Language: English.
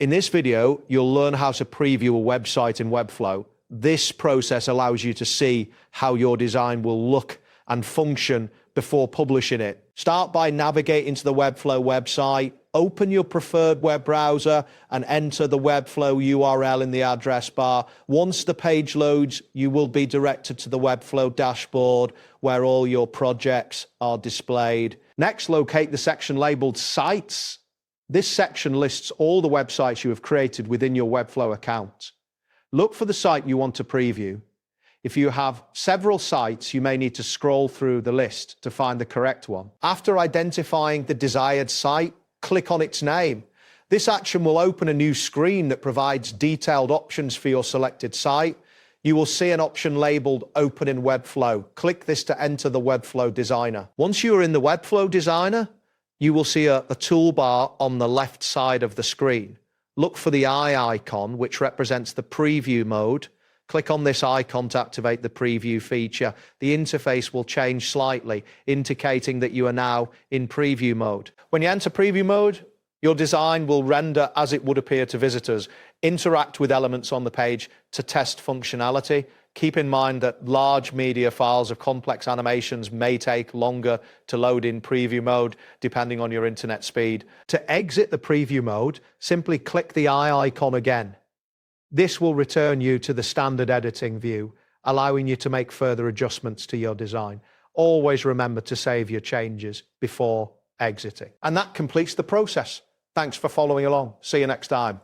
In this video, you'll learn how to preview a website in Webflow. This process allows you to see how your design will look and function before publishing it. Start by navigating to the Webflow website, open your preferred web browser and enter the Webflow URL in the address bar. Once the page loads, you will be directed to the Webflow dashboard where all your projects are displayed. Next, locate the section labeled Sites. This section lists all the websites you have created within your Webflow account. Look for the site you want to preview. If you have several sites, you may need to scroll through the list to find the correct one. After identifying the desired site, click on its name. This action will open a new screen that provides detailed options for your selected site. You will see an option labeled Open in Webflow. Click this to enter the Webflow Designer. Once you are in the Webflow Designer, you will see a toolbar on the left side of the screen. Look for the eye icon, which represents the preview mode. Click on this icon to activate the preview feature. The interface will change slightly, indicating that you are now in preview mode. When you enter preview mode, your design will render as it would appear to visitors. Interact with elements on the page to test functionality. Keep in mind that large media files of complex animations may take longer to load in preview mode, depending on your internet speed. To exit the preview mode, simply click the eye icon again. This will return you to the standard editing view, allowing you to make further adjustments to your design. Always remember to save your changes before exiting. And that completes the process. Thanks for following along. See you next time.